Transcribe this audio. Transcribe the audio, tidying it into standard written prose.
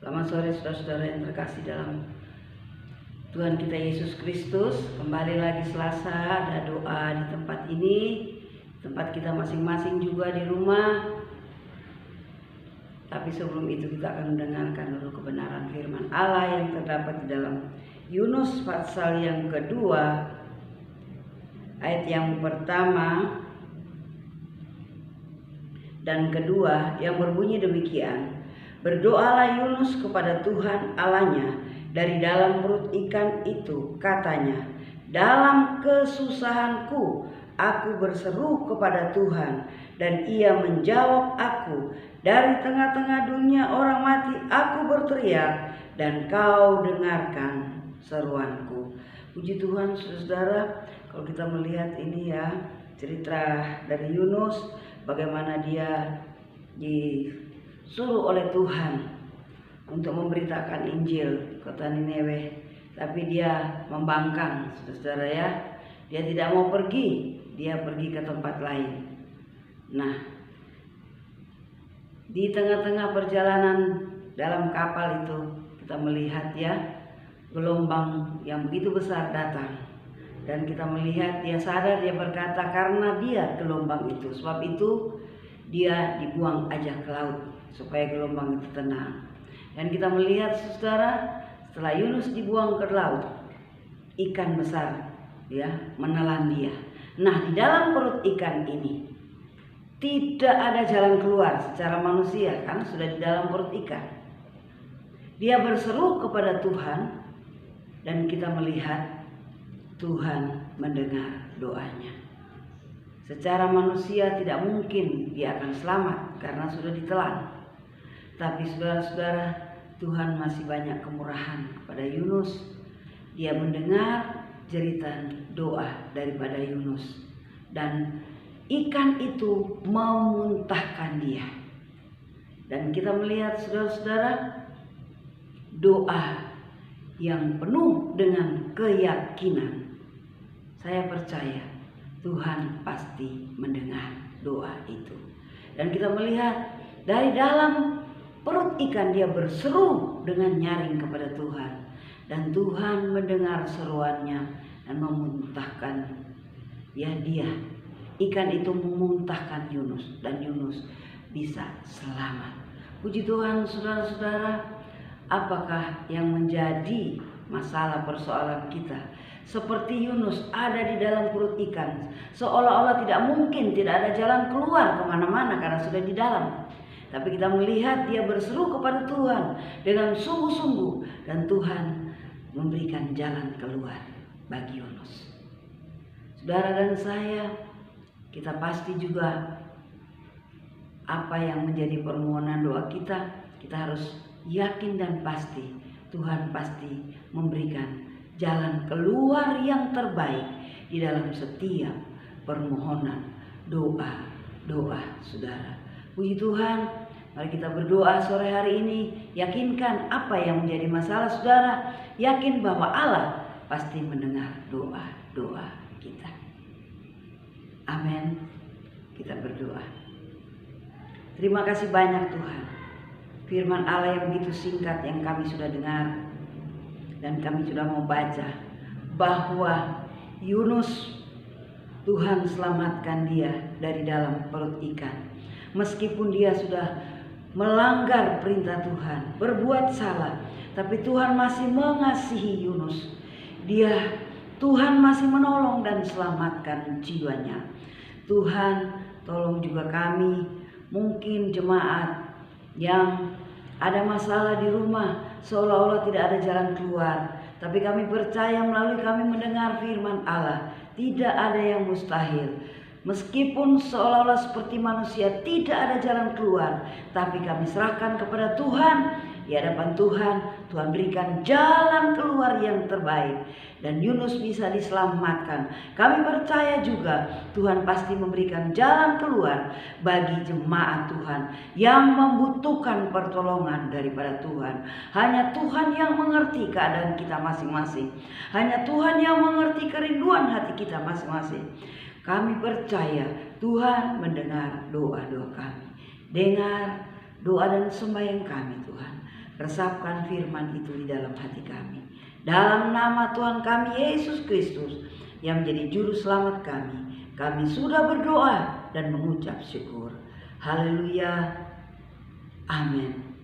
Selamat sore saudara-saudara yang terkasih dalam Tuhan kita Yesus Kristus. Kembali lagi Selasa, ada doa di tempat ini, tempat kita masing-masing juga di rumah. Tapi sebelum itu kita akan mendengarkan dulu kebenaran firman Allah yang terdapat di dalam Yunus pasal yang kedua, ayat yang pertama dan kedua, yang berbunyi demikian. Berdoalah Yunus kepada Tuhan Allahnya dari dalam perut ikan itu, katanya, dalam kesusahanku aku berseru kepada Tuhan, dan ia menjawab aku. Dari tengah-tengah dunia orang mati aku berteriak, dan kau dengarkan seruanku. Puji Tuhan saudara, kalau kita melihat ini ya, cerita dari Yunus, bagaimana dia disuruh oleh Tuhan untuk memberitakan Injil di kota Nineve, tapi dia membangkang saudara ya. Dia tidak mau pergi, dia pergi ke tempat lain. Nah, di tengah-tengah perjalanan dalam kapal itu kita melihat ya, gelombang yang begitu besar datang. Dan kita melihat dia sadar, dia berkata karena dia gelombang itu, sebab itu dia dibuang aja ke laut supaya gelombang itu tenang. Dan kita melihat saudara, setelah Yunus dibuang ke laut, ikan besar ya menelan dia. Nah, di dalam perut ikan ini tidak ada jalan keluar secara manusia, kan sudah di dalam perut ikan. Dia berseru kepada Tuhan, dan kita melihat Tuhan mendengar doanya. Secara manusia tidak mungkin dia akan selamat karena sudah ditelan. Tapi saudara-saudara, Tuhan masih banyak kemurahan kepada Yunus. Dia mendengar jeritan doa daripada Yunus, dan ikan itu memuntahkan dia. Dan kita melihat saudara-saudara, doa yang penuh dengan keyakinan. Saya percaya Tuhan pasti mendengar doa itu. Dan kita melihat dari dalam perut ikan dia berseru dengan nyaring kepada Tuhan. Dan Tuhan mendengar seruannya dan memuntahkan ya dia. Ikan itu memuntahkan Yunus, dan Yunus bisa selamat. Puji Tuhan saudara-saudara, apakah yang menjadi masalah persoalan kita? Seperti Yunus ada di dalam perut ikan, seolah-olah tidak mungkin, tidak ada jalan keluar kemana-mana karena sudah di dalam. Tapi kita melihat dia berseru kepada Tuhan dengan sungguh-sungguh, dan Tuhan memberikan jalan keluar bagi Yunus. Saudara dan saya, kita pasti juga apa yang menjadi permohonan doa kita, kita harus yakin dan pasti Tuhan pasti memberikan jalan keluar yang terbaik di dalam setiap permohonan doa saudara. Puji Tuhan, mari kita berdoa sore hari ini. Yakinkan apa yang menjadi masalah saudara, yakin bahwa Allah pasti mendengar doa kita. Amin. Kita berdoa. Terima kasih banyak Tuhan, firman Allah yang begitu singkat yang kami sudah dengar, dan kami sudah membaca bahwa Yunus, Tuhan selamatkan dia dari dalam perut ikan. Meskipun dia sudah melanggar perintah Tuhan, berbuat salah, tapi Tuhan masih mengasihi Yunus. Tuhan masih menolong dan selamatkan jiwanya. Tuhan, tolong juga kami, mungkin jemaat yang ada masalah di rumah, seolah-olah tidak ada jalan keluar. Tapi kami percaya melalui kami mendengar firman Allah, tidak ada yang mustahil. Meskipun seolah-olah seperti manusia tidak ada jalan keluar, tapi kami serahkan kepada Tuhan. Di hadapan Tuhan, Tuhan berikan jalan keluar yang terbaik, dan Yunus bisa diselamatkan. Kami percaya juga Tuhan pasti memberikan jalan keluar bagi jemaat Tuhan yang membutuhkan pertolongan daripada Tuhan. Hanya Tuhan yang mengerti keadaan kita masing-masing. Hanya Tuhan yang mengerti kerinduan hati kita masing-masing. Kami percaya Tuhan mendengar doa-doa kami. Dengar doa dan sembahyang kami Tuhan. Resapkan firman itu di dalam hati kami. Dalam nama Tuhan kami Yesus Kristus yang menjadi juru selamat kami sudah berdoa dan mengucap syukur. Haleluya. Amin.